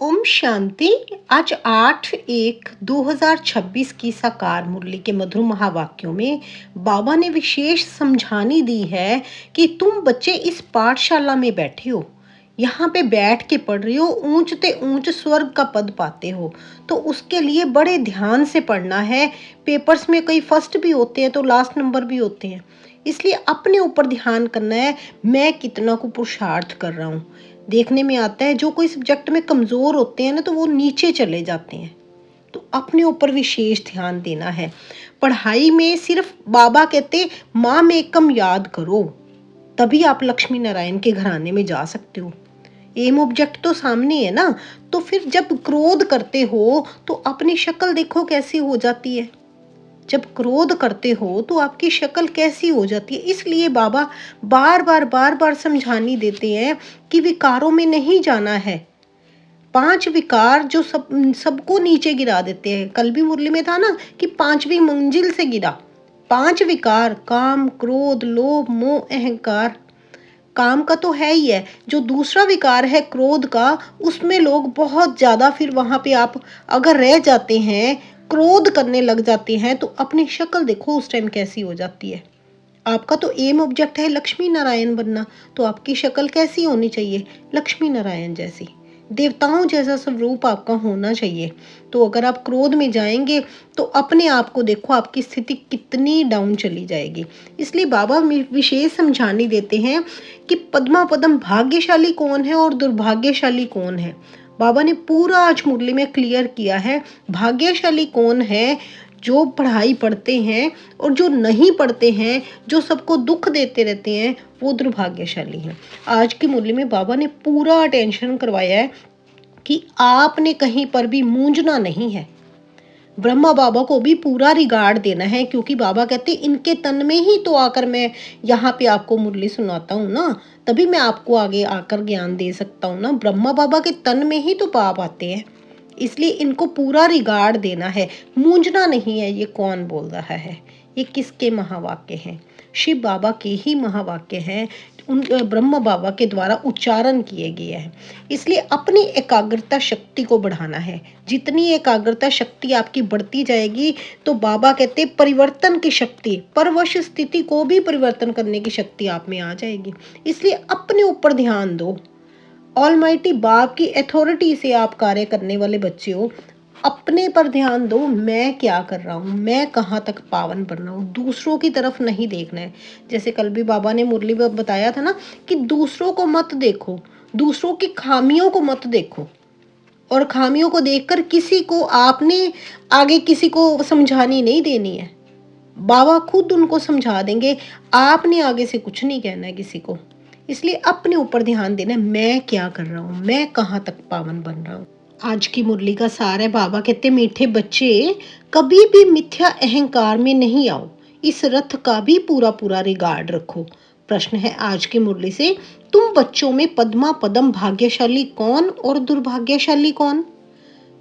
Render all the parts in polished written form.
ओम शांति। आज 8/1/2026 की साकार मुरली के मधुर महावाक्यों में बाबा ने विशेष समझानी दी है कि तुम बच्चे इस पाठशाला में बैठे हो, यहाँ पे बैठ के पढ़ रहे हो, ऊंचते ऊंच स्वर्ग का पद पाते हो, तो उसके लिए बड़े ध्यान से पढ़ना है। पेपर्स में कई फर्स्ट भी होते हैं तो लास्ट नंबर भी होते हैं, इसलिए अपने ऊपर ध्यान करना है। मैं कितना को पुरुषार्थ कर रहा हूँ। देखने में आता है जो कोई सब्जेक्ट में कमज़ोर होते हैं ना तो वो नीचे चले जाते हैं, तो अपने ऊपर विशेष ध्यान देना है। पढ़ाई में सिर्फ बाबा कहते माँ में कम याद करो, तभी आप लक्ष्मी नारायण के घराने में जा सकते हो। एम ऑब्जेक्ट तो सामने है ना, तो फिर जब क्रोध करते हो तो अपनी शक्ल देखो कैसी हो जाती है। जब क्रोध करते हो तो आपकी शक्ल कैसी हो जाती है। इसलिए बाबा बार बार समझानी देते हैं कि विकारों में नहीं जाना है। 5 विकार जो सबको नीचे गिरा देते हैं। कल भी मुरली में था ना कि 5वीं मंजिल से गिरा। 5 विकार, काम, क्रोध, लोभ, मोह, अहंकार। काम का तो है ही है, जो दूसरा विकार है क्रोध का, उसमें लोग बहुत ज्यादा फिर वहां पे आप अगर रह जाते हैं, क्रोध करने लग जाते हैं, तो अपनी शक्ल देखो उस टाइम कैसी हो जाती है। आपका तो एम ऑब्जेक्ट है लक्ष्मी नारायण बनना, तो आपकी शक्ल कैसी होनी चाहिए? लक्ष्मी नारायण जैसी, देवताओं जैसा स्वरूप आपका होना चाहिए। तो अगर आप क्रोध में जाएंगे तो अपने आप को देखो, आपकी स्थिति कितनी डाउन चली जाएगी। इसलिए बाबा विशेष समझानी देते हैं कि पद्मा पदम भाग्यशाली कौन है और दुर्भाग्यशाली कौन है। बाबा ने पूरा आज मुरली में क्लियर किया है। भाग्यशाली कौन है? जो पढ़ाई पढ़ते हैं, और जो नहीं पढ़ते हैं, जो सबको दुख देते रहते हैं, वो दुर्भाग्यशाली हैं। आज की मुरली में बाबा ने पूरा अटेंशन करवाया है कि आपने कहीं पर भी मूंझना नहीं है। ब्रह्मा बाबा को भी पूरा रिगार्ड देना है, क्योंकि बाबा कहते इनके तन में ही तो आकर मैं यहाँ पे आपको मुरली सुनाता हूँ ना, तभी मैं आपको आगे आकर ज्ञान दे सकता हूँ ना। ब्रह्मा बाबा के तन में ही तो पाप आते हैं, इसलिए इनको पूरा रिगार्ड देना है। मूंझना नहीं है। ये कौन बोल रहा है? ये किसके महावाक्य हैं? शिव बाबा के ही महावाक्य हैं, उन ब्रह्म बाबा के द्वारा उच्चारण किए गए हैं। इसलिए अपनी एकाग्रता शक्ति को बढ़ाना है। जितनी एकाग्रता शक्ति आपकी बढ़ती जाएगी, तो बाबा कहते परिवर्तन की शक्ति, परवश स्थिति को भी परिवर्तन करने की शक्ति आप में आ जाएगी। इसलिए अपने ऊपर ध्यान दो। ऑलमाइटी बाप की अथॉरिटी से आप कार्य करने वाले बच्चे हो, अपने पर ध्यान दो। मैं क्या कर रहा हूँ, मैं कहाँ तक पावन बन रहा हूँ, दूसरों की तरफ नहीं देखना है। जैसे कल भी बाबा ने मुरली में बताया था ना कि दूसरों को मत देखो, दूसरों की खामियों को मत देखो, और खामियों को देखकर किसी को आपने आगे किसी को समझानी नहीं देनी है। बाबा खुद उनको समझा देंगे, आपने आगे से कुछ नहीं कहना है किसी को। इसलिए अपने ऊपर ध्यान देना है, मैं क्या कर रहा हूँ, मैं कहाँ तक पावन बन रहा हूँ। आज की मुरली का सार है, बाबा कहते मीठे बच्चे कभी भी मिथ्या अहंकार में नहीं आओ, इस रथ का भी पूरा पूरा रिगार्ड रखो। प्रश्न है आज की मुरली से, तुम बच्चों में पद्मा पदम भाग्यशाली कौन और दुर्भाग्यशाली कौन?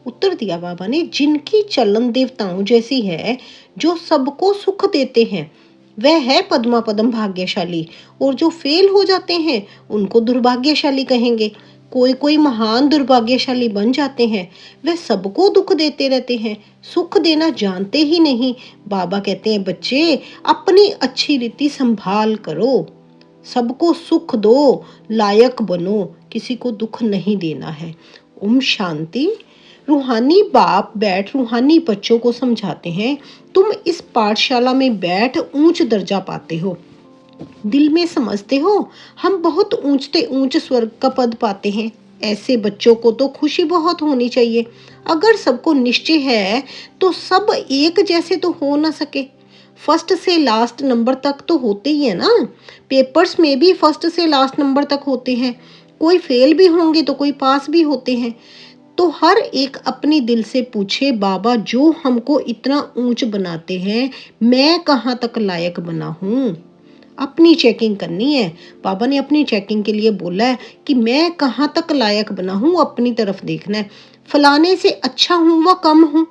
उत्तर दिया बाबा ने, जिनकी चलन देवताओं जैसी है, जो सबको सुख देते हैं, वह है पद्मा पदम भाग्यशाली, और जो फेल हो जाते हैं उनको दुर्भाग्यशाली कहेंगे। कोई कोई महान दुर्भाग्यशाली बन जाते हैं, वे सबको दुख देते रहते हैं, सुख देना जानते ही नहीं। बाबा कहते हैं बच्चे अपनी अच्छी रीति संभाल करो, सबको सुख दो, लायक बनो, किसी को दुख नहीं देना है। ओम शांति। रूहानी बाप बैठ रूहानी बच्चों को समझाते हैं, तुम इस पाठशाला में बैठ ऊंच दर्जा पाते हो, दिल में समझते हो हम बहुत ऊंचते ऊंच स्वर्ग का पद पाते हैं। ऐसे बच्चों को तो खुशी बहुत होनी चाहिए। अगर सबको निश्चय है तो सब एक जैसे तो हो ना सके। फर्स्ट से लास्ट नंबर तक तो होते ही है ना, पेपर्स में भी फर्स्ट से लास्ट नंबर तक होते हैं। कोई फेल भी होंगे तो कोई पास भी होते हैं। तो हर एक अपनी दिल से पूछे, बाबा जो हमको इतना ऊंच बनाते हैं, मैं कहाँ तक लायक बना हूँ? अपनी चेकिंग करनी है। बाबा ने अपनी चेकिंग के लिए बोला है कि मैं कहाँ तक लायक बना हूँ, अपनी तरफ देखना है। फलाने से अच्छा हूँ व कम हूँ,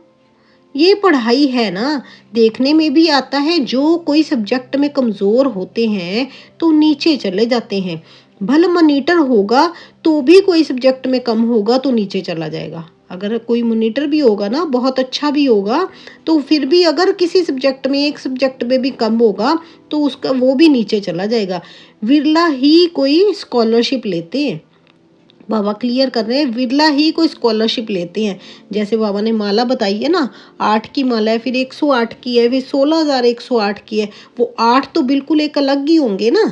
ये पढ़ाई है ना। देखने में भी आता है जो कोई सब्जेक्ट में कमज़ोर होते हैं तो नीचे चले जाते हैं। भले मॉनिटर होगा तो भी कोई सब्जेक्ट में कम होगा तो नीचे चला जाएगा। अगर कोई मॉनिटर भी होगा ना, बहुत अच्छा भी होगा, तो फिर भी अगर किसी सब्जेक्ट में, एक सब्जेक्ट में भी कम होगा तो उसका वो भी नीचे चला जाएगा। विरला ही कोई स्कॉलरशिप लेते हैं। बाबा क्लियर कर रहे हैं, विरला ही कोई स्कॉलरशिप लेते हैं। जैसे बाबा ने माला बताई है ना, 8 की माला है, फिर 108 की है, फिर 16,108 की है। वो 8 तो बिल्कुल एक अलग ही होंगे ना।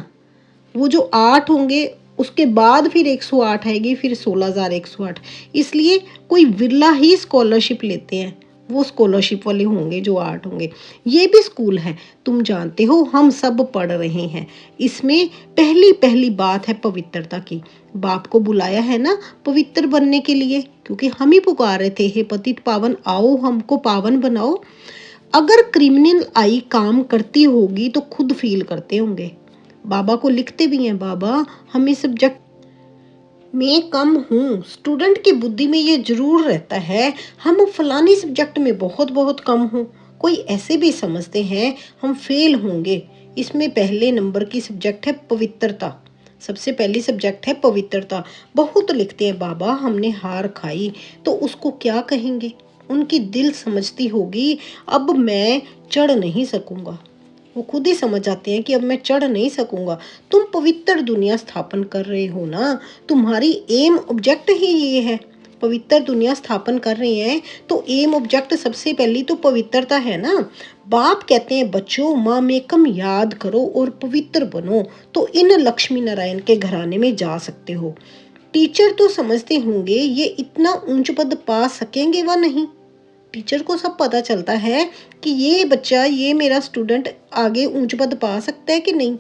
वो जो 8 होंगे उसके बाद फिर 108 आएगी, फिर 16,108। इसलिए कोई विरला ही स्कॉलरशिप लेते हैं, वो स्कॉलरशिप वाले होंगे जो 8 होंगे। ये भी स्कूल है, तुम जानते हो, हम सब पढ़ रहे हैं। इसमें पहली पहली बात है पवित्रता की। बाप को बुलाया है ना पवित्र बनने के लिए, क्योंकि हम ही पुकार रहे थे, हे पतित पावन आओ हमको पावन बनाओ। अगर क्रिमिनल आई काम करती होगी तो खुद फील करते होंगे। बाबा को लिखते भी हैं, बाबा हम इस सब्जेक्ट में कम हूँ। स्टूडेंट की बुद्धि में ये जरूर रहता है हम फलानी सब्जेक्ट में बहुत बहुत कम हूँ। कोई ऐसे भी समझते हैं हम फेल होंगे। इसमें पहले नंबर की सब्जेक्ट है पवित्रता। सबसे पहली सब्जेक्ट है पवित्रता। बहुत लिखते हैं, बाबा हमने हार खाई तो उसको क्या कहेंगे। उनकी दिल समझती होगी अब मैं चढ़ नहीं सकूंगा। वो खुद ही समझ जाते हैं कि अब मैं चढ़ नहीं सकूंगा। तुम पवित्र दुनिया स्थापन कर रहे हो ना, तुम्हारी एम ऑब्जेक्ट ही ये है। पवित्र दुनिया स्थापन कर रहे हैं तो एम ऑब्जेक्ट सबसे पहली तो पवित्रता है ना। बाप कहते हैं बच्चों माँ मेकम याद करो और पवित्र बनो, तो इन लक्ष्मी नारायण के घराने में जा सकते हो। टीचर तो समझते होंगे ये इतना ऊंच पद पा सकेंगे व नहीं। टीचर को सब पता चलता है कि ये बच्चा, ये मेरा स्टूडेंट आगे ऊंच पद पा सकता है कि नहीं।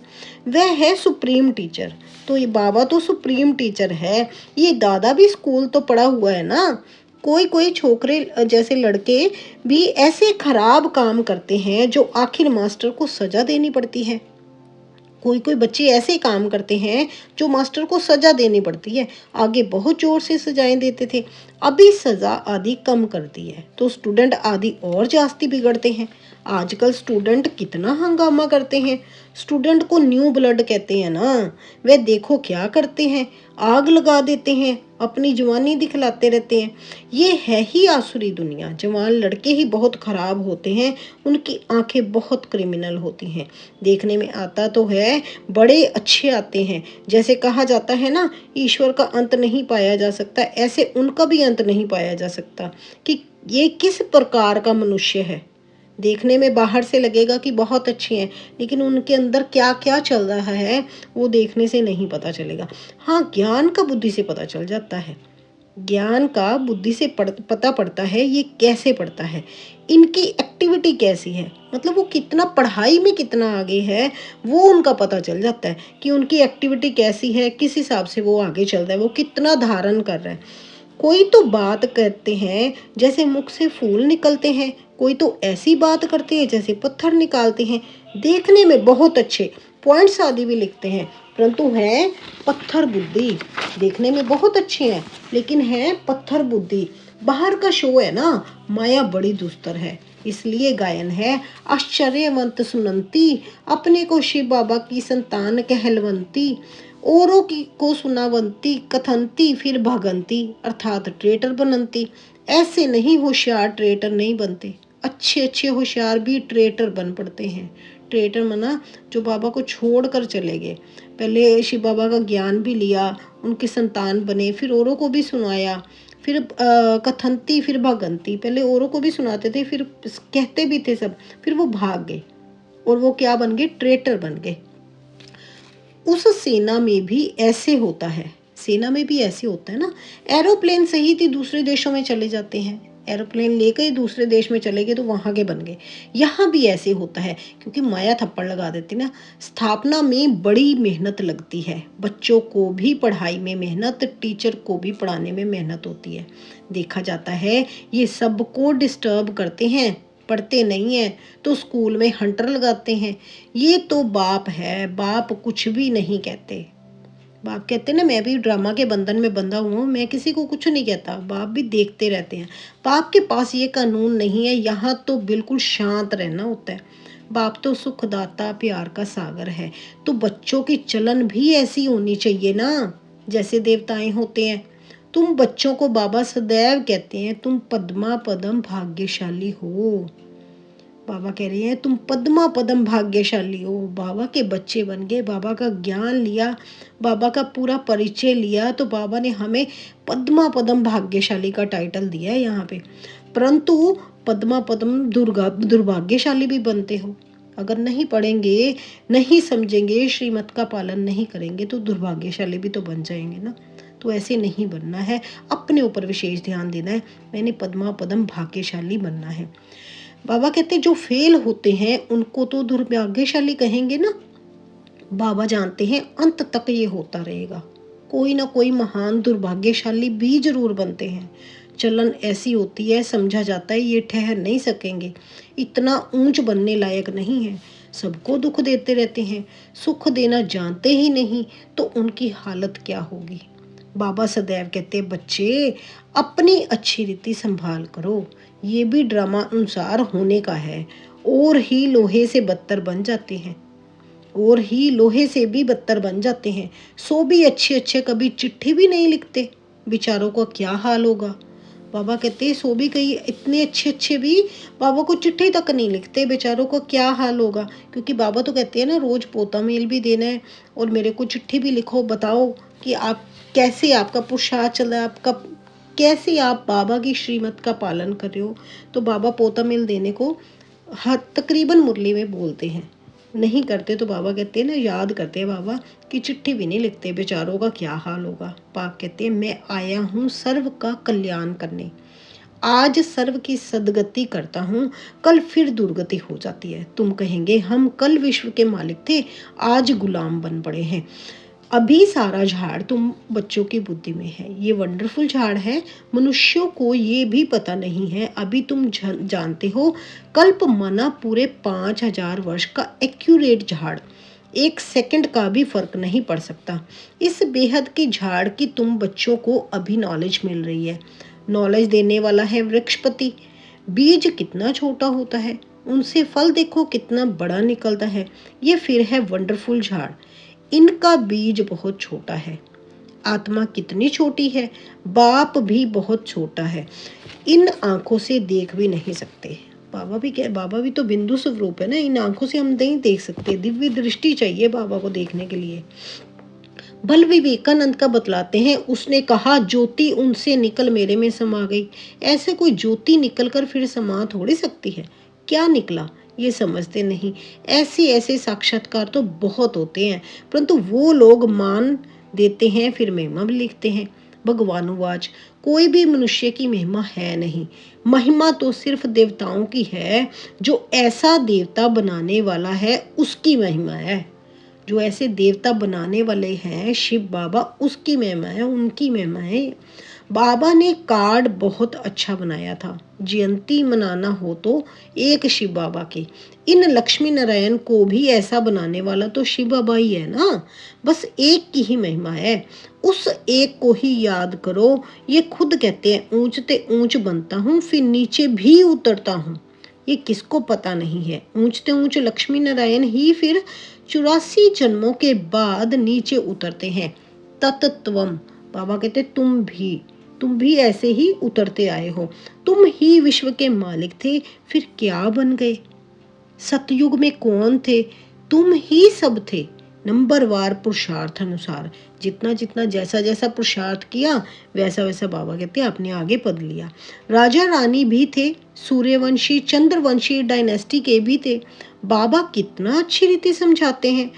वह है सुप्रीम टीचर। तो ये बाबा तो सुप्रीम टीचर है। ये दादा भी स्कूल तो पढ़ा हुआ है ना। कोई कोई छोकरे जैसे लड़के भी ऐसे खराब काम करते हैं जो आखिर मास्टर को सजा देनी पड़ती है। कोई कोई बच्चे ऐसे काम करते हैं जो मास्टर को सजा देनी पड़ती है। आगे बहुत जोर से सजाएं देते थे, अभी सजा आदि कम कर दी है तो स्टूडेंट आदि और जास्ती बिगड़ते हैं। आजकल स्टूडेंट कितना हंगामा करते हैं। स्टूडेंट को न्यू ब्लड कहते हैं ना। वे देखो क्या करते हैं, आग लगा देते हैं, अपनी जवानी दिखलाते रहते हैं। ये है ही आसुरी दुनिया। जवान लड़के ही बहुत खराब होते हैं, उनकी आंखें बहुत क्रिमिनल होती हैं। देखने में आता तो है बड़े अच्छे आते हैं। जैसे कहा जाता है ना, ईश्वर का अंत नहीं पाया जा सकता, ऐसे उनका भी अंत नहीं पाया जा सकता कि ये किस प्रकार का मनुष्य है। देखने में बाहर से लगेगा कि बहुत अच्छे हैं, लेकिन उनके अंदर क्या क्या चल रहा है वो देखने से नहीं पता चलेगा। हाँ, ज्ञान का बुद्धि से पता चल जाता है। ज्ञान का बुद्धि से पता पड़ता है ये कैसे पढ़ता है, इनकी एक्टिविटी कैसी है, मतलब वो कितना पढ़ाई में कितना आगे है, वो उनका पता चल जाता है कि उनकी एक्टिविटी कैसी है, किस हिसाब से वो आगे चल रहा है, वो कितना धारण कर रहा है। कोई तो बात करते हैं जैसे मुख से फूल निकलते हैं, कोई तो ऐसी बात करते हैं जैसे पत्थर निकालते हैं। देखने में बहुत अच्छे पॉइंट्स आदि भी लिखते हैं, परंतु हैं पत्थर बुद्धि। देखने में बहुत अच्छे हैं लेकिन है पत्थर बुद्धि। बाहर का शो है ना, माया बड़ी दुस्तर है। इसलिए गायन है, आश्चर्यवंत सुनंती, अपने को शिव बाबा की संतान कहलवंती, औरों की को सुनावंती, कथनती फिर भगंती, अर्थात ट्रेटर बनंती। ऐसे नहीं होशियार ट्रेटर नहीं बनते, अच्छे अच्छे होशियार भी ट्रेटर बन पड़ते हैं। ट्रेटर मना जो बाबा को छोड़ कर चले गए, पहले शिव बाबा का ज्ञान भी लिया, उनकी संतान बने, फिर औरों को भी सुनाया, फिर कथनती फिर भगंती, पहले औरों को भी सुनाते थे, फिर कहते भी थे सब, फिर वो भाग गए और वो क्या बन गए, ट्रेटर बन गए। उस सेना में भी ऐसे होता है, सेना में भी ऐसे होता है ना। एरोप्लेन सही थी दूसरे देशों में चले जाते हैं, एरोप्लेन लेकर दूसरे देश में चले गए तो वहां के बन गए। यहाँ भी ऐसे होता है क्योंकि माया थप्पड़ लगा देती ना। स्थापना में बड़ी मेहनत लगती है, बच्चों को भी पढ़ाई में मेहनत, टीचर को भी पढ़ाने में मेहनत होती है। देखा जाता है ये सबको डिस्टर्ब करते हैं, पढ़ते नहीं हैं तो स्कूल में हंटर लगाते हैं। ये तो बाप है, बाप कुछ भी नहीं कहते। बाप कहते ना मैं भी ड्रामा के बंधन में बंधा हूँ, मैं किसी को कुछ नहीं कहता। बाप भी देखते रहते हैं। बाप के पास ये कानून नहीं है, यहाँ तो बिल्कुल शांत रहना होता है। बाप तो सुखदाता प्यार का सागर है। तो बच्चों की चलन भी ऐसी होनी चाहिए ना, जैसे देवताएं होते हैं। तुम बच्चों को बाबा सदैव कहते हैं तुम पद्मा पदम भाग्यशाली हो। बाबा कह रहे हैं तुम पद्मा पदम भाग्यशाली हो। बाबा के बच्चे बन गए, बाबा का ज्ञान लिया, बाबा का पूरा परिचय लिया, तो बाबा ने हमें पद्मा पदम भाग्यशाली का टाइटल दिया है यहाँ पे। परंतु पद्मा पदम दुर्भाग्यशाली भी बनते हो। अगर नहीं पढ़ेंगे, नहीं समझेंगे, श्रीमत का पालन नहीं करेंगे तो दुर्भाग्यशाली भी तो बन जाएंगे ना। तो ऐसे नहीं बनना है, अपने ऊपर विशेष ध्यान देना है। मैंने पद्मा पदम भाग्यशाली बनना है। बाबा कहते जो फेल होते हैं उनको तो दुर्भाग्यशाली कहेंगे ना। बाबा जानते हैं अंत तक ये होता रहेगा, कोई ना कोई महान दुर्भाग्यशाली भी जरूर बनते हैं। चलन ऐसी होती है, समझा जाता है ये ठहर नहीं सकेंगे, इतना ऊंच बनने लायक नहीं है, सबको दुख देते रहते हैं, सुख देना जानते ही नहीं, तो उनकी हालत क्या होगी। बाबा सदैव कहते बच्चे अपनी अच्छी रीति संभाल करो, ये भी ड्रामा अनुसार होने का है। और ही लोहे से बदतर बन जाते हैं, और ही लोहे से भी बदतर बन जाते हैं। सो भी अच्छे अच्छे कभी चिट्ठी भी नहीं लिखते, बेचारों का क्या हाल होगा। बाबा कहते सो भी कई इतने अच्छे अच्छे भी बाबा को चिट्ठी तक नहीं लिखते, बेचारों का क्या हाल होगा। क्योंकि बाबा तो कहते हैं ना रोज पोता मेल भी देना है और मेरे को चिट्ठी भी लिखो, बताओ कि आप कैसे, आपका पुरुषार्थ चल रहा है, आपका कैसे आप बाबा की श्रीमत का पालन कर रहे हो। तो बाबा पोता मेल देने को हर तकरीबन मुरली में बोलते हैं, नहीं करते तो बाबा कहते हैं ना, याद करते हैं बाबा कि चिट्ठी भी नहीं लिखते, बेचारों का क्या हाल होगा। पाक कहते हैं मैं आया हूँ सर्व का कल्याण करने, आज सर्व की सदगति करता हूँ, कल फिर दुर्गति हो जाती है। तुम कहेंगे हम कल विश्व के मालिक थे, आज गुलाम बन पड़े हैं। अभी सारा झाड़ तुम बच्चों की बुद्धि में है, ये वंडरफुल झाड़ है, मनुष्यों को ये भी पता नहीं है। अभी तुम जानते हो कल्प माना पूरे 5000 वर्ष का एक्यूरेट झाड़, एक सेकंड का भी फर्क नहीं पड़ सकता। इस बेहद की झाड़ की तुम बच्चों को अभी नॉलेज मिल रही है। नॉलेज देने वाला है वृक्षपति। बीज कितना छोटा होता है, उनसे फल देखो कितना बड़ा निकलता है। ये फिर है वंडरफुल झाड़, इनका बीज बहुत छोटा है। आत्मा कितनी छोटी है, बाप भी बहुत छोटा है, इन आंखों से देख भी नहीं सकते। बाबा भी तो बिंदु स्वरूप है ना, इन आंखों से हम नहीं देख सकते, दिव्य दृष्टि चाहिए बाबा को देखने के लिए। बल विवेकानंद का बतलाते हैं, उसने कहा ज्योति उनसे निकल मेरे में समा गई। ऐसे कोई ज्योति निकल कर फिर समा थोड़ी सकती है, क्या निकला ये समझते नहीं। ऐसे ऐसे साक्षात्कार तो बहुत होते हैं, परंतु वो लोग मान देते हैं, फिर महिमा भी लिखते हैं। भगवानुवाच कोई भी मनुष्य की महिमा है नहीं, महिमा तो सिर्फ देवताओं की है। जो ऐसा देवता बनाने वाला है उसकी महिमा है, जो ऐसे देवता बनाने वाले हैं शिव बाबा, उसकी महिमा है, उनकी महिमा है। बाबा ने कार्ड बहुत अच्छा बनाया था, जयंती मनाना हो तो एक शिव बाबा की। इन लक्ष्मी नारायण को भी ऐसा बनाने वाला तो शिव बाबा ही है ना, बस एक की ही महिमा है, उस एक को ही याद करो। ये खुद कहते हैं ऊंचते ऊंच बनता हूँ फिर नीचे भी उतरता हूँ। ये किसको पता नहीं है, ऊंचते ऊंच लक्ष्मी नारायण ही फिर 84 जन्मों के बाद नीचे उतरते हैं। तत्त्वम बाबा कहते तुम भी ऐसे ही उतरते आए हो। तुम ही विश्व के मालिक थे, फिर क्या बन गए। सतयुग में कौन थे, तुम ही सब थे। नंबरवार पुरुषार्थ अनुसार, जितना जितना जैसा जैसा पुरुषार्थ किया वैसा वैसा बाबा कहते आपने आगे पद लिया। राजा रानी भी थे, सूर्यवंशी चंद्रवंशी डायनेस्टी के भी थे। बाबा कितना अच्छी रीति समझाते हैं।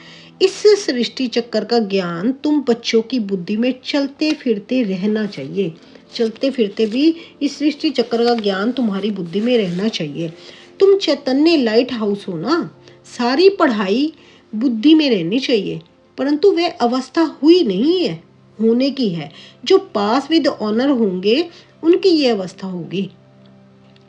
इस सृष्टि चक्कर का ज्ञान तुम बच्चों की बुद्धि में चलते फिरते रहना चाहिए। चलते फिरते भी इस सृष्टि चक्र का ज्ञान तुम्हारी बुद्धि में रहना चाहिए। तुम चैतन्य लाइट हाउस हो ना, सारी पढ़ाई बुद्धि में रहनी चाहिए, परंतु वह अवस्था हुई नहीं है, होने की है। जो पास विद ऑनर होंगे उनकी ये अवस्था होगी।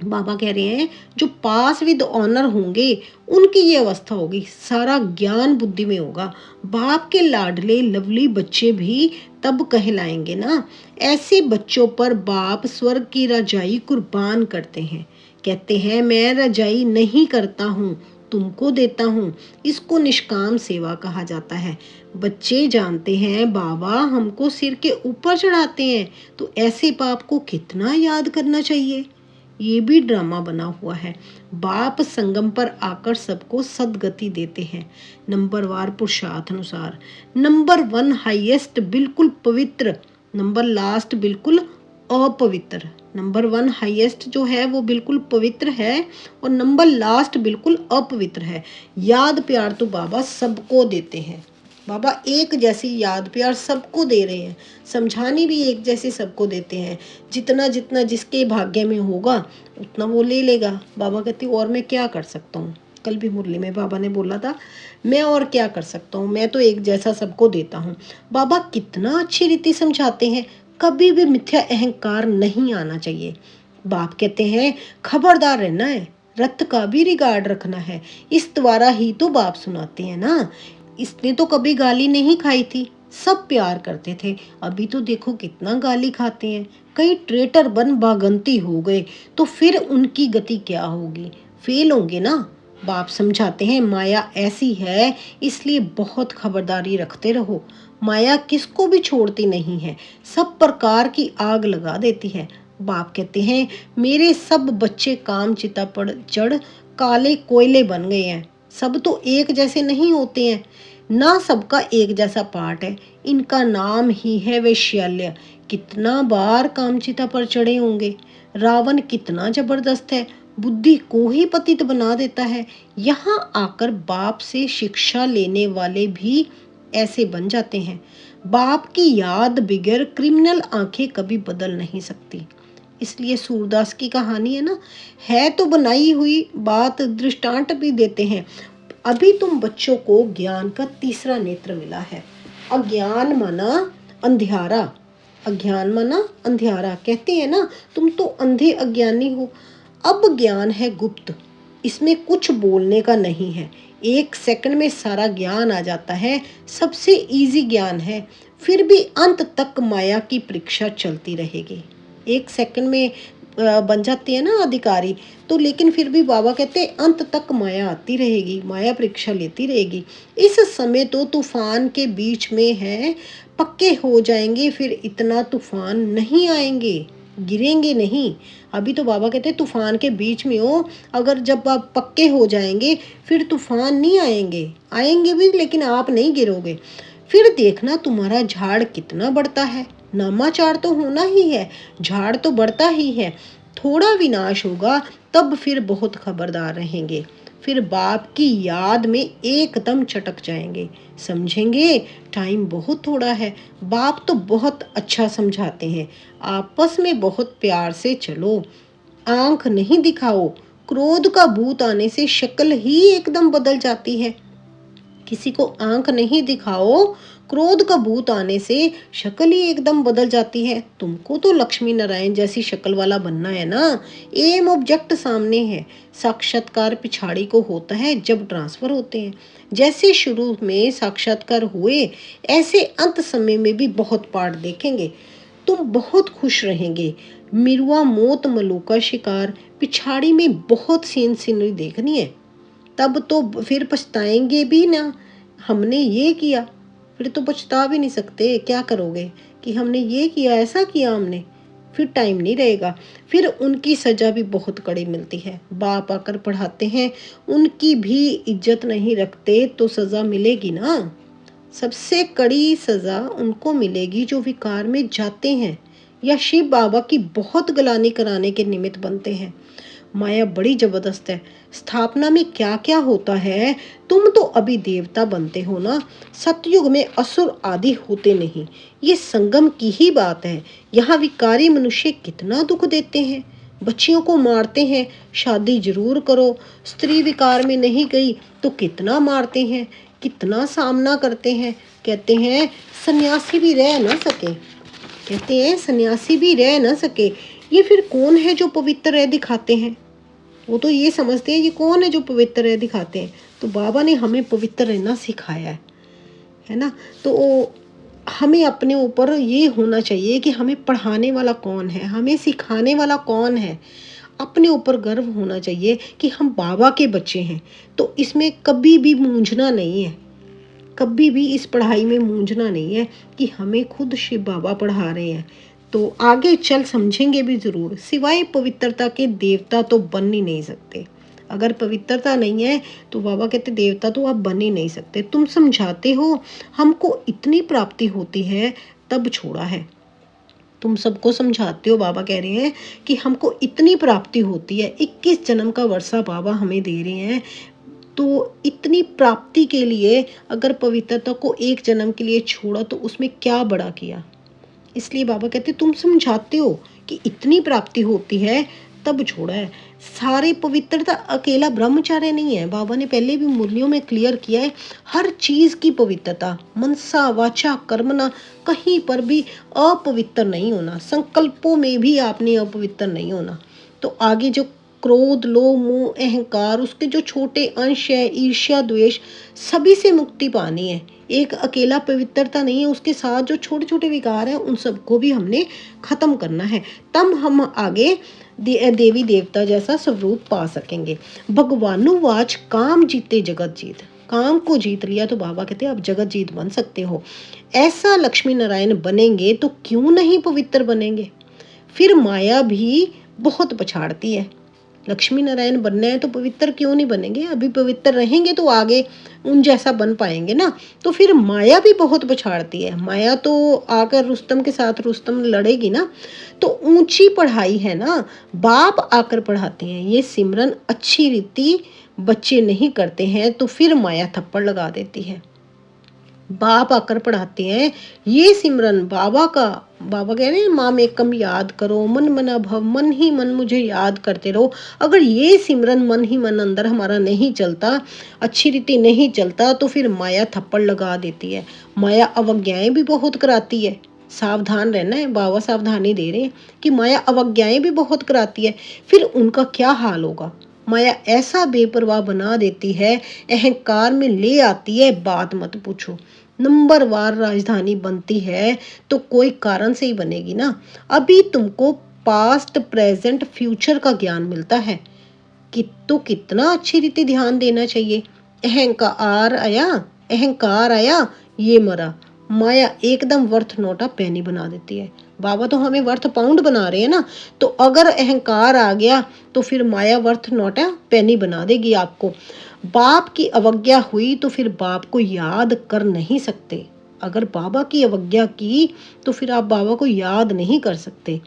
बाबा कह रहे हैं जो पास विद ऑनर होंगे उनकी ये अवस्था होगी, सारा ज्ञान बुद्धि में होगा। बाप के लाडले लवली बच्चे भी तब कहलाएंगे ना। ऐसे बच्चों पर बाप स्वर्ग की रजाई कुर्बान करते हैं, कहते हैं मैं रजाई नहीं करता हूँ तुमको देता हूँ। इसको निष्काम सेवा कहा जाता है। बच्चे जानते हैं बाबा हमको सिर के ऊपर चढ़ाते हैं, तो ऐसे बाप को कितना याद करना चाहिए। ये भी ड्रामा बना हुआ है। बाप संगम पर आकर सबको सदगति देते हैं, नंबरवार पुरुषार्थ अनुसार। नंबर 1 हाईएस्ट बिल्कुल पवित्र, नंबर लास्ट बिल्कुल अपवित्र। नंबर 1 हाईएस्ट जो है वो बिल्कुल पवित्र है और नंबर लास्ट बिल्कुल अपवित्र है। याद प्यार तो बाबा सबको देते हैं। बाबा एक जैसी याद प्यार सबको दे रहे हैं, समझानी भी एक जैसी सबको देते हैं। जितना जितना जिसके भाग्य में होगा उतना वो ले लेगा। बाबा कहती और मैं क्या कर सकता हूँ। कल भी मुरली में बाबा ने बोला था मैं और क्या कर सकता हूँ, मैं तो एक जैसा सबको देता हूँ। बाबा कितना अच्छी रीति समझाते हैं। कभी भी मिथ्या अहंकार नहीं आना चाहिए। बाप कहते हैं खबरदार रहना है, रत का भी रिगार्ड रखना है। इस द्वारा ही तो बाप सुनाते हैं ना। इसने तो कभी गाली नहीं खाई थी, सब प्यार करते थे। अभी तो देखो कितना गाली खाते हैं। कई ट्रेटर बन बागंती हो गए तो फिर उनकी गति क्या होगी, फेल होंगे ना। बाप समझाते हैं माया ऐसी है, इसलिए बहुत खबरदारी रखते रहो। माया किसको भी छोड़ती नहीं है, सब प्रकार की आग लगा देती है। बाप कहते हैं मेरे सब बच्चे काम चिता पर चढ़ काले कोयले बन गए हैं। सब तो एक जैसे नहीं होते हैं, ना सबका एक जैसा पार्ट है। इनका नाम ही है वैश्याल्य। कितना बार कामचिता पर चढ़े होंगे। रावण कितना जबरदस्त है, बुद्धि को ही पतित बना देता है। यहाँ आकर बाप से शिक्षा लेने वाले भी ऐसे बन जाते हैं। बाप की याद बिगैर क्रिमिनल आंखें कभी बदल नहीं सकती। इसलिए सूरदास की कहानी है तो बनाई हुई बात, दृष्टांत भी देते हैं। अभी तुम बच्चों को ज्ञान का तीसरा नेत्र मिला है। अज्ञान माना अंधियारा, अज्ञान माना अंधियारा। कहते हैं ना तुम तो अंधे अज्ञानी हो। अब ज्ञान है गुप्त, इसमें कुछ बोलने का नहीं है। 1 सेकंड में सारा ज्ञान आ जाता है, सबसे इजी ज्ञान है। फिर भी अंत तक माया की परीक्षा चलती रहेगी। 1 सेकंड में बन जाती है ना अधिकारी, तो लेकिन फिर भी बाबा कहते अंत तक माया आती रहेगी, माया परीक्षा लेती रहेगी। इस समय तो तूफान के बीच में है, पक्के हो जाएंगे फिर इतना तूफान नहीं आएंगे, गिरेंगे नहीं। अभी तो बाबा कहते तूफान के बीच में हो, अगर जब आप पक्के हो जाएंगे फिर तूफान नहीं आएंगे, आएंगे भी लेकिन आप नहीं गिरोगे। फिर देखना तुम्हारा झाड़ कितना बढ़ता है। नामाचार तो होना ही है, झाड़ तो बढ़ता ही है। थोड़ा विनाश होगा तब फिर बहुत खबरदार रहेंगे। फिर बाप की याद में एकदम चटक जाएंगे। समझेंगे टाइम बहुत थोड़ा है। बाप तो बहुत अच्छा समझाते हैं। आपस में बहुत प्यार से चलो, आंख नहीं दिखाओ। क्रोध का भूत आने से शक्ल ही एकदम बदल जाती है। किसी को आंख नहीं दिखाओ, क्रोध का भूत आने से शक्ल ही एकदम बदल जाती है। तुमको तो लक्ष्मी नारायण जैसी शक्ल वाला बनना है ना। एम ऑब्जेक्ट सामने है, साक्षात्कार पिछाड़ी को होता है जब ट्रांसफर होते हैं। जैसे शुरू में साक्षात्कार हुए ऐसे अंत समय में भी बहुत पाठ देखेंगे। तुम बहुत खुश रहेंगे। मिरुआ मौत मलू का शिकार, पिछाड़ी में बहुत सीन सीनरी देखनी है। तब तो फिर पछताएंगे भी ना, हमने ये किया। फिर तो पछता भी नहीं सकते, क्या करोगे कि हमने ये किया, ऐसा किया हमने। फिर टाइम नहीं रहेगा। फिर उनकी सज़ा भी बहुत कड़ी मिलती है। बाप आकर पढ़ाते हैं, उनकी भी इज्जत नहीं रखते तो सज़ा मिलेगी ना। सबसे कड़ी सज़ा उनको मिलेगी जो विकार में जाते हैं या शिव बाबा की बहुत गलानी कराने के निमित्त बनते हैं। माया बड़ी जबरदस्त है। स्थापना में क्या क्या होता है, तुम तो अभी देवता बनते हो ना। सतयुग में असुर आदि होते नहीं, ये संगम की ही बात है। यहाँ विकारी मनुष्य कितना दुख देते हैं, बच्चियों को मारते हैं। शादी जरूर करो, स्त्री विकार में नहीं गई तो कितना मारते हैं, कितना सामना करते हैं। कहते हैं सन्यासी भी रह ना सके, कहते हैं सन्यासी भी रह ना सके। ये फिर कौन है जो पवित्र है दिखाते हैं। वो तो ये समझते हैं ये कौन है जो पवित्र है दिखाते हैं। तो बाबा ने हमें पवित्र रहना सिखाया है ना। तो हमें अपने ऊपर ये होना चाहिए कि हमें पढ़ाने वाला कौन है, हमें सिखाने वाला कौन है। अपने ऊपर गर्व होना चाहिए कि हम बाबा के बच्चे हैं। तो इसमें कभी भी मूंझना नहीं है, कभी भी इस पढ़ाई में मूंझना नहीं है कि हमें खुद शिव बाबा पढ़ा रहे हैं। तो आगे चल समझेंगे भी ज़रूर। सिवाय पवित्रता के देवता तो बन ही नहीं सकते। अगर पवित्रता नहीं है तो बाबा कहते देवता तो आप बन ही नहीं सकते। तुम समझाते हो हमको इतनी प्राप्ति होती है तब छोड़ा है। तुम सबको समझाते हो, बाबा कह रहे हैं कि हमको इतनी प्राप्ति होती है, 21 जन्म का वर्षा बाबा हमें दे रहे हैं। तो इतनी प्राप्ति के लिए अगर पवित्रता को एक जन्म के लिए छोड़ा तो उसमें क्या बड़ा किया। इसलिए बाबा कहते तुम समझाते हो कि इतनी प्राप्ति होती है तब छोड़ा है। सारे पवित्रता अकेला ब्रह्मचार्य नहीं है, बाबा ने पहले भी मुरलियों में क्लियर किया है। हर चीज की पवित्रता, मनसा वाचा कर्मना, कहीं पर भी अपवित्र नहीं होना। संकल्पों में भी आपने अपवित्र नहीं होना। तो आगे जो क्रोध, लोभ, मोह, अहंकार, उसके जो छोटे अंश है, ईर्ष्या, द्वेष, सभी से मुक्ति पानी है। एक अकेला पवित्रता नहीं है, उसके साथ जो छोटे छोटे विकार हैं उन सबको भी हमने खत्म करना है। तब हम आगे देवी देवता जैसा स्वरूप पा सकेंगे। भगवानुवाच काम जीते जगत जीत। काम को जीत लिया तो बाबा कहते हैं आप जगत जीत बन सकते हो। ऐसा लक्ष्मी नारायण बनेंगे तो क्यों नहीं पवित्र बनेंगे। फिर माया भी बहुत पछाड़ती है। लक्ष्मी नारायण बनना है तो पवित्र क्यों नहीं बनेंगे। अभी पवित्र रहेंगे तो आगे उन जैसा बन पाएंगे ना। तो फिर माया भी बहुत पछाड़ती है। माया तो आकर रुस्तम के साथ रुस्तम लड़ेगी ना। तो ऊंची पढ़ाई है ना, बाप आकर पढ़ाते हैं। ये सिमरन अच्छी रीति बच्चे नहीं करते हैं तो फिर माया थप्पड़ लगा देती है। बाप आकर पढ़ाते हैं ये सिमरन बाबा का। बाबा कह रहे हैं माम एकम याद करो, मन मना भव, मन ही मन मुझे याद करते रहो। अगर ये सिमरन मन ही मन अंदर हमारा नहीं चलता, अच्छी रीति नहीं चलता, तो फिर माया थप्पड़ लगा देती है। माया अवज्ञाएं भी बहुत कराती है। सावधान रहना है, बाबा सावधानी दे रहे हैं कि माया अवज्ञाएं भी बहुत कराती है। फिर उनका क्या हाल होगा। माया ऐसा बेपरवाह बना देती है, अहंकार में ले आती है, बात मत पूछो। नंबरवार राजधानी बनती है तो कोई कारण से ही बनेगी ना। अभी तुमको पास्ट, प्रेजेंट, फ्यूचर का ज्ञान मिलता है कि तो कितना अच्छी रीति ध्यान देना चाहिए। अहंकार आया ये मरा। माया एकदम वर्थ नोटा पैनी बना देती है। बाबा तो हमें वर्थ पाउंड बना रहे हैं ना। तो अगर अहंकार आ गया तो फिर माया वर्थ नोटा पैनी बना देगी आपको। बाप की अवज्ञा हुई तो फिर बाप को याद कर नहीं सकते। अगर बाबा की अवज्ञा की तो फिर आप बाबा को याद नहीं कर सकते।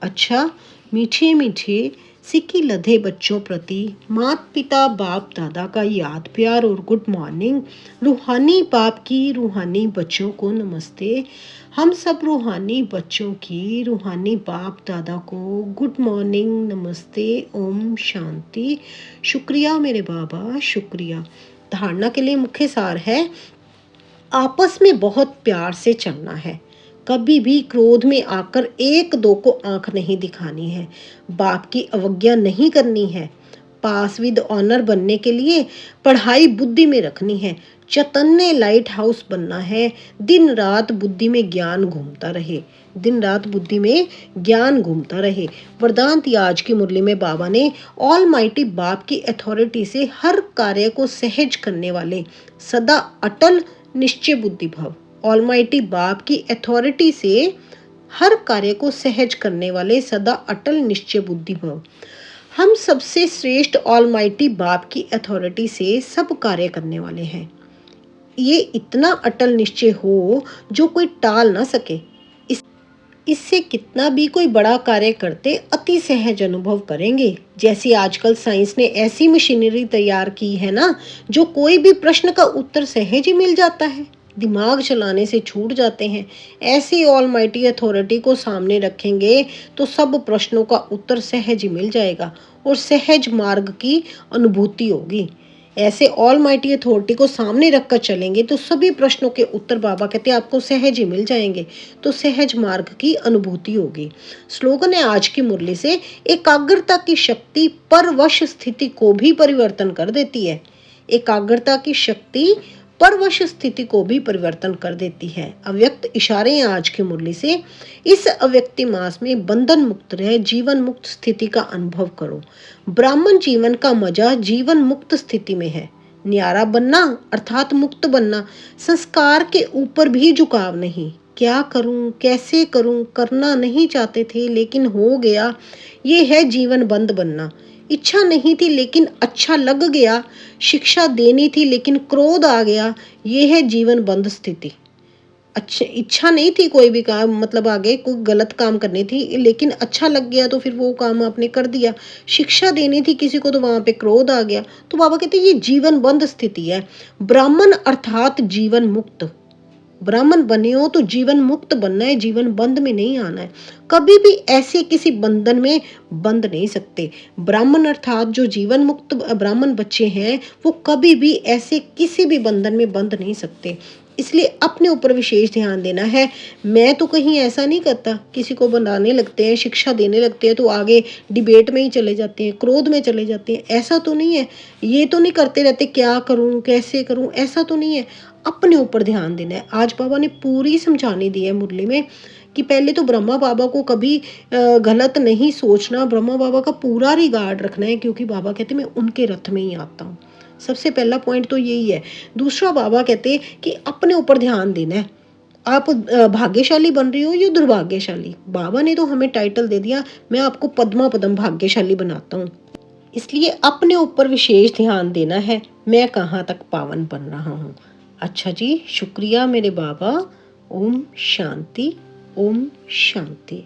अच्छा, मीठे मीठे सिक्की लधे बच्चों प्रति माता पिता बाप दादा का याद प्यार और गुड मॉर्निंग। रूहानी बाप की रूहानी बच्चों को नमस्ते। हम सब रूहानी बच्चों की रूहानी बाप दादा को गुड मॉर्निंग, नमस्ते, ओम शांति। शुक्रिया मेरे बाबा, शुक्रिया। धारणा के लिए मुख्य सार है आपस में बहुत प्यार से चलना है। कभी भी क्रोध में आकर एक दो को आंख नहीं दिखानी है। बाप की अवज्ञा नहीं करनी है। पास विद ऑनर बनने के लिए पढ़ाई बुद्धि में रखनी है। चैतन्य लाइट हाउस बनना है। दिन रात बुद्धि में ज्ञान घूमता रहे। दिन रात बुद्धि में ज्ञान घूमता रहे। वरदान थी आज की मुरली में बाबा ने ऑल माइटी बाप की अथॉरिटी से हर कार्य को सहज करने वाले सदा अटल निश्चय बुद्धि भव। ऑलमाइटी बाप की अथॉरिटी से हर कार्य को सहज करने वाले सदा अटल निश्चय बुद्धि भव। हम सबसे श्रेष्ठ ऑलमाइटी बाप की अथॉरिटी से सब कार्य करने वाले हैं। ये इतना अटल निश्चय हो जो कोई टाल ना सके। इससे कितना भी कोई बड़ा कार्य करते अति सहज अनुभव करेंगे। जैसे आजकल साइंस ने ऐसी मशीनरी तैयार की है ना, जो कोई भी प्रश्न का उत्तर सहज ही मिल जाता है, दिमाग चलाने से छूट जाते हैं। ऐसी ऑलमाइटी अथॉरिटी को सामने रखेंगे तो सब प्रश्नों का उत्तर सहज ही मिल जाएगा और सहज मार्ग की अनुभूति होगी। ऐसे ऑल माइटी अथॉरिटी को सामने रखकर चलेंगे तो सभी प्रश्नों के उत्तर बाबा कहते हैं आपको सहज ही मिल जाएंगे। तो सहज मार्ग की अनुभूति होगी। स्लोगन है आज की मुरली से एकाग्रता की शक्ति परवश स्थिति को भी परिवर्तन कर देती है। एकाग्रता की शक्ति परवश स्थिति को भी परिवर्तन कर देती है। अव्यक्त इशारे हैं आज की मुरली से। इस अव्यक्ति मास में बंधन मुक्त रहे, जीवन मुक्त स्थिति का अनुभव करो। ब्राह्मण जीवन का मजा जीवन मुक्त स्थिति में है। न्यारा बनना अर्थात मुक्त बनना, संस्कार के ऊपर भी झुकाव नहीं। क्या करूं, कैसे करूं, करना नहीं चाहते थे लेकिन हो गया, ये है जीवन बंद बनना। इच्छा नहीं थी लेकिन अच्छा लग गया, शिक्षा देनी थी लेकिन क्रोध आ गया, ये है जीवन बंद स्थिति। अच्छा, इच्छा नहीं थी कोई भी काम, मतलब आगे कोई गलत काम करनी थी लेकिन अच्छा लग गया तो फिर वो काम आपने कर दिया। शिक्षा देनी थी किसी को तो वहां पे क्रोध आ गया। तो बाबा कहते हैं ये जीवन बंद स्थिति है। ब्राह्मण अर्थात जीवन मुक्त। ब्राह्मण बने हो तो जीवन मुक्त बनना है, जीवन बंद में नहीं आना है। कभी भी ऐसे किसी बंधन में बंध नहीं सकते। ब्राह्मण अर्थात जो जीवन मुक्त ब्राह्मण बच्चे हैं वो कभी भी ऐसे किसी भी बंधन में बंध नहीं सकते। इसलिए अपने ऊपर विशेष ध्यान देना है। मैं तो कहीं ऐसा नहीं करता, किसी को बनाने लगते हैं, शिक्षा देने लगते हैं तो आगे डिबेट में ही चले जाते हैं, क्रोध में चले जाते हैं, ऐसा तो नहीं है। ये तो नहीं करते रहते क्या करूं कैसे करूं, ऐसा तो नहीं है। अपने ऊपर ध्यान देना है। आज बाबा ने पूरी समझानी दी है मुरली में कि पहले तो ब्रह्मा बाबा को कभी गलत नहीं सोचना, ब्रह्मा बाबा का पूरा रिगार्ड रखना है, क्योंकि बाबा कहते मैं उनके रथ में ही आता हूँ। सबसे पहला पॉइंट तो यही है। दूसरा बाबा कहते कि अपने ऊपर ध्यान देना है। आप भाग्यशाली बन रही हो या दुर्भाग्यशाली। बाबा ने तो हमें टाइटल दे दिया, मैं आपको पद्मा पदम भाग्यशाली बनाता हूँ। इसलिए अपने ऊपर विशेष ध्यान देना है, मैं कहाँ तक पावन बन रहा हूँ। अच्छा जी, शुक्रिया मेरे बाबा। ओम शांति, ओम शांति।